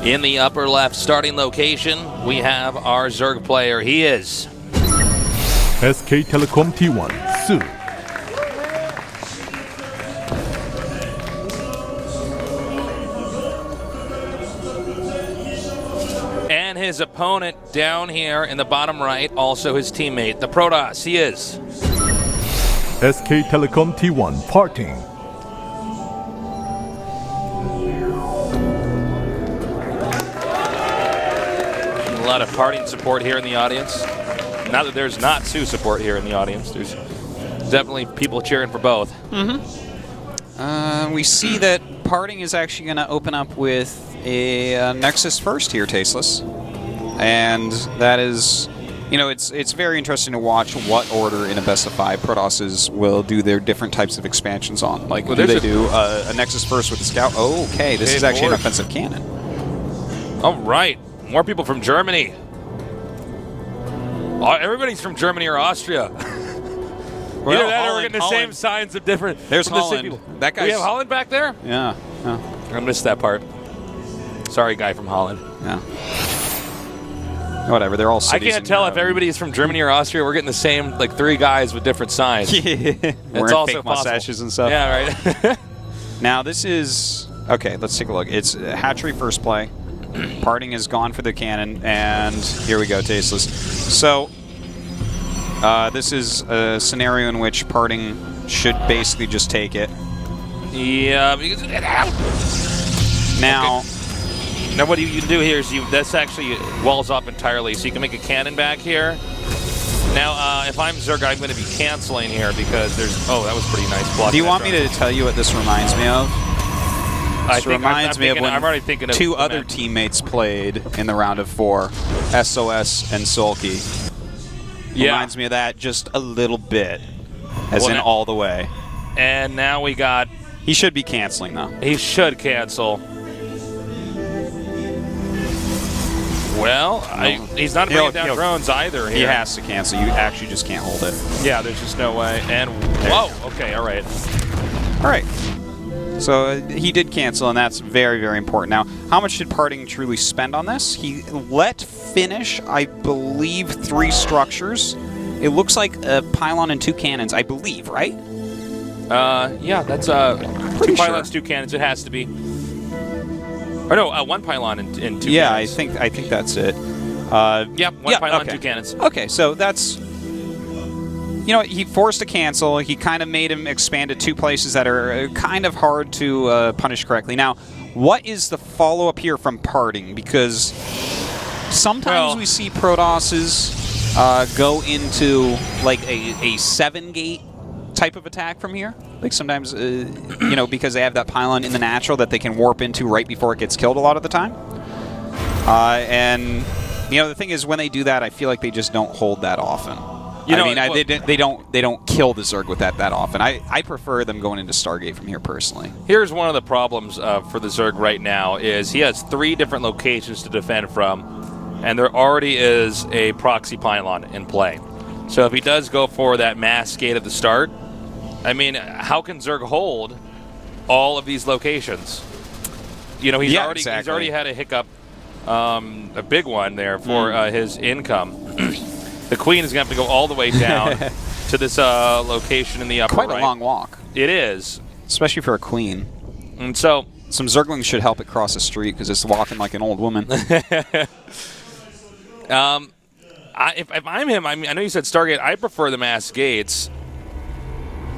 In the upper left starting location, we have our Zerg player. He is SK Telecom T1, Su. And his opponent down here in the bottom right, also his teammate, the Protoss. He is SK Telecom T1, Parting. A lot of Parting support here in the audience. Not that there's not Sue support here in the audience. There's definitely people cheering for both. We see that Parting is actually going to open up with a Nexus first here, Tasteless. And that is, you know, it's very interesting to watch what order in a best of 5 Protosses will do their different types of expansions on. Like, do they do a Nexus first with the Scout? Oh, okay, this is actually an offensive cannon. All right, more people from Germany. Everybody's from Germany or Austria. Well, Either that or we're Holland, getting the same signs of different. There's from the Holland. people. That guy's. We have Holland back there? Yeah. I missed that part. Sorry, guy from Holland. Yeah. Whatever, they're all I cities. can't tell if everybody's from Germany or Austria. We're getting the same, like 3 guys with different signs. Wearing also fake mustaches and stuff. Yeah, right. Now this is okay. Let's take a look. It's Hatchery first play. Parting is gone for the cannon, and here we go, Tasteless. So this is a scenario in which Parting should basically just take it. Yeah, because now. Okay. Now what you can do here is this actually walls up entirely, so you can make a cannon back here. Now, if I'm Zerg, I'm going to be canceling here because there's. Oh, that was pretty nice block. Do you want me to tell you what this reminds me of? This reminds me of when I'm already thinking of 2 other teammates played in the round of 4, SOS and Sulky. Yeah. Reminds me of that just a little bit, as in all the way. And now we got. He should be canceling though. He should cancel. Well, he's not bringing down drones either here. He has to cancel. You actually just can't hold it. Yeah, there's just no way. And whoa, okay, all right. All right. So he did cancel, and that's very, very important. Now, how much did Parting truly spend on this? He let finish, I believe, 3 structures. It looks like a pylon and 2 cannons, I believe, right? Yeah, that's 2 pylons, 2 cannons. It has to be. Or no, 1 pylon and 2 cannons. Yeah, I think that's it. Yeah, 1 pylon, okay. 2 cannons. Okay, so that's... You know, he forced a cancel. He kind of made him expand to 2 places that are kind of hard to punish correctly. Now, what is the follow-up here from Parting? Because sometimes we see Protosses go into, like, a 7-gate type of attack from here. Like sometimes, you know, because they have that pylon in the natural that they can warp into right before it gets killed a lot of the time. And, you know, the thing is, when they do that, I feel like they just don't hold that often. They don't kill the Zerg with that often. I prefer them going into Stargate from here personally. Here's one of the problems for the Zerg right now is he has 3 different locations to defend from, and there already is a proxy pylon in play. So if he does go for that mass gate at the start, I mean, how can Zerg hold all of these locations? You know, he's already had a hiccup, a big one there for his income. The Queen is going to have to go all the way down to this location in the upper right. Quite a long walk. It is. Especially for a Queen. And so... Some Zerglings should help it cross the street because it's walking like an old woman. If I'm him, I know you said Stargate. I prefer the mass gates.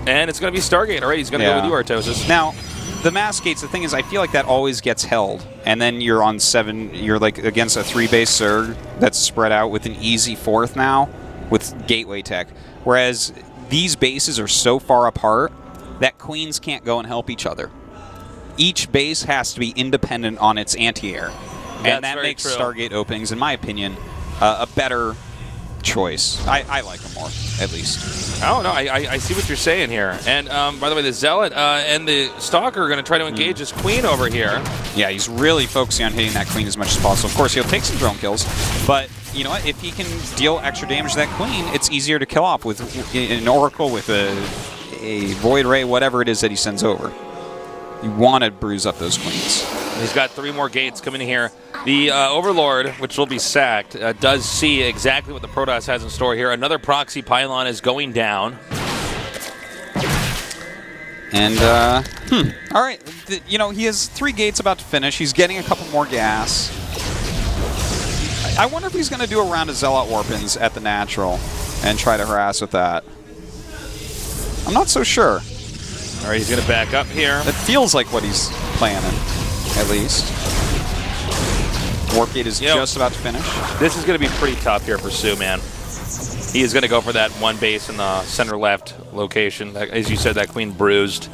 And it's going to be Stargate. All right, he's going to go with you, Artosis. Now, the mass gates, the thing is, I feel like that always gets held. And then you're on 7, you're like against a 3-base Zerg that's spread out with an easy 4th now with gateway tech. Whereas these bases are so far apart that Queens can't go and help each other. Each base has to be independent on its anti-air. And that makes Stargate openings, in my opinion, a better choice. I like them more, at least. Oh, no, I see what you're saying here. And, by the way, the Zealot and the Stalker are going to try to engage his Queen over here. Yeah, he's really focusing on hitting that Queen as much as possible. Of course, he'll take some drone kills, but you know what? If he can deal extra damage to that Queen, it's easier to kill off with an Oracle, with a Void Ray, whatever it is that he sends over. You want to bruise up those Queens. He's got 3 more gates coming in here. The Overlord, which will be sacked, does see exactly what the Protoss has in store here. Another proxy pylon is going down. And, all right. You know, he has 3 gates about to finish. He's getting a couple more gas. I wonder if he's going to do a round of Zealot Warpins at the natural and try to harass with that. I'm not so sure. All right, he's going to back up here. It feels like what he's planning, at least. Warp gate is just about to finish. This is going to be pretty tough here for Sue, man. He is going to go for that one base in the center left location. As you said, that queen bruised.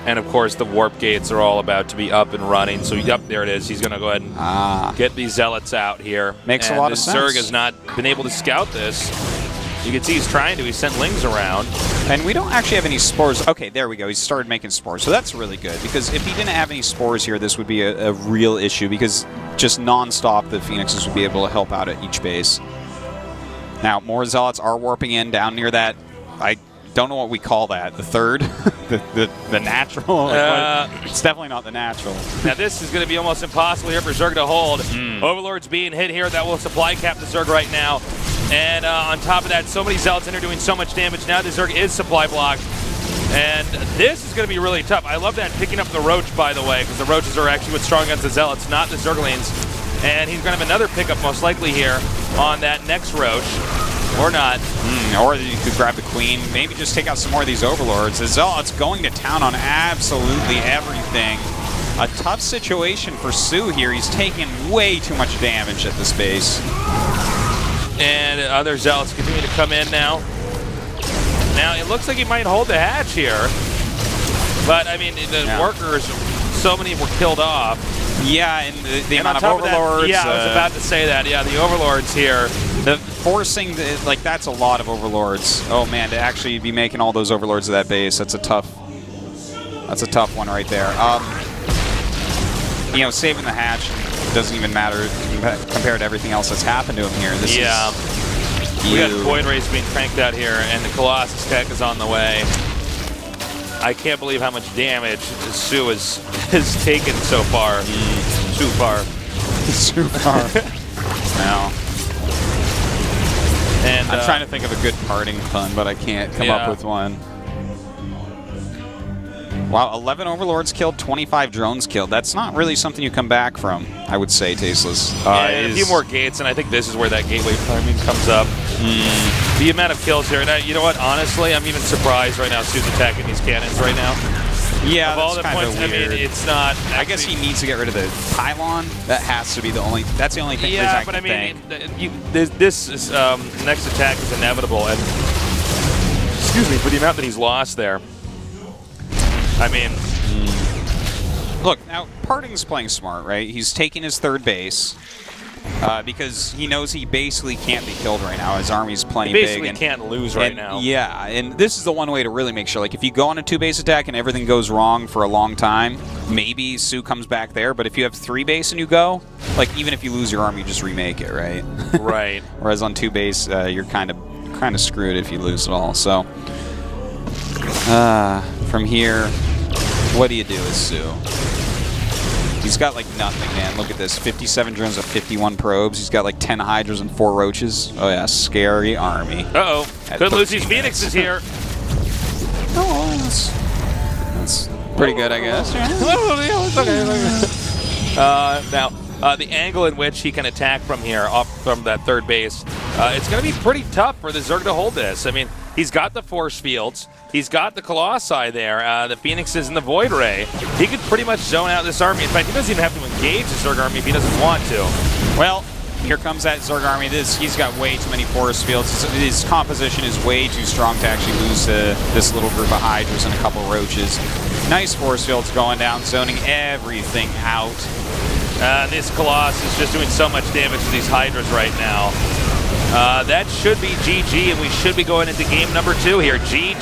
And of course, the warp gates are all about to be up and running. So, yep, there it is. He's going to go ahead and get these zealots out here. Makes a lot of sense. Zerg has not been able to scout this. You can see he's trying to. He sent lings around. And we don't actually have any spores. Okay, there we go. He started making spores. So that's really good, because if he didn't have any spores here, this would be a real issue, because just non-stop the Phoenixes would be able to help out at each base. Now, more zealots are warping in down near that. I don't know what we call that. The third? the natural? It's definitely not the natural. Now, this is going to be almost impossible here for Zerg to hold. Overlord's being hit here. That will supply cap the Zerg right now. And on top of that, so many zealots in are doing so much damage. Now the Zerg is supply blocked. And this is going to be really tough. I love that picking up the Roach, by the way, because the Roaches are actually what's strong against the zealots, not the Zerglings. And he's going to have another pickup, most likely, here on that next Roach. Or not. Or you could grab the Queen. Maybe just take out some more of these Overlords. The Zealot's going to town on absolutely everything. A tough situation for Sue here. He's taking way too much damage at this base. And other Zealots continue to come in now. Now, it looks like he might hold the hatch here. But, I mean, the workers, so many were killed off. Yeah, and the amount of Overlords. I was about to say that. Yeah, the Overlords here. The forcing, like, that's a lot of Overlords. Oh, man, to actually be making all those Overlords of that base, that's a tough one right there. You know, saving the hatch doesn't even matter compared to everything else that's happened to him here. This is we got Void Rays being cranked out here, and the Colossus tech is on the way. I can't believe how much damage Sue has taken so far. Too far. Too far. No. And I'm trying to think of a good parting pun, but I can't come up with one. Wow, 11 Overlords killed, 25 drones killed. That's not really something you come back from, I would say, Tasteless. And a few more gates, and I think this is where that gateway timing comes up. The amount of kills here. Now, you know what? Honestly, I'm even surprised right now Sue's attacking these cannons right now. Yeah, of all the points, weird. I mean, it's not. Actually, I guess he needs to get rid of the pylon. That has to be the only. That's the only thing. Yeah, but I mean, this is, next attack is inevitable, and excuse me for the amount that he's lost there. I mean, look now. Parting's playing smart, right? He's taking his third base because he knows he basically can't be killed right now. His army's plenty big. Basically can't lose right now. Yeah, and this is the one way to really make sure. Like, if you go on a 2-base attack and everything goes wrong for a long time, maybe Sue comes back there. But if you have 3-base and you go, like, even if you lose your army, you just remake it, right? Right. Whereas on 2-base, you're kind of screwed if you lose it all. So from here, what do you do with Sue? He's got, like, nothing, man. Look at this. 57 drones with 51 probes. He's got, like, 10 Hydras and 4 Roaches. Oh, yeah. Scary army. Uh-oh. Could lose these Phoenixes here. Oh, that's pretty good, I guess. Now, the angle in which he can attack from here, off from that third base, it's going to be pretty tough for the Zerg to hold this. I mean, he's got the force fields. He's got the Colossi there, the Phoenixes and the Void Ray. He could pretty much zone out this army. In fact, he doesn't even have to engage the Zerg army if he doesn't want to. Well, here comes that Zerg army. He's got way too many force fields. His composition is way too strong to actually lose to this little group of Hydras and a couple Roaches. Nice force fields going down, zoning everything out. This Colossus is just doing so much damage to these Hydras right now. That should be GG, and we should be going into game number 2 here. GG.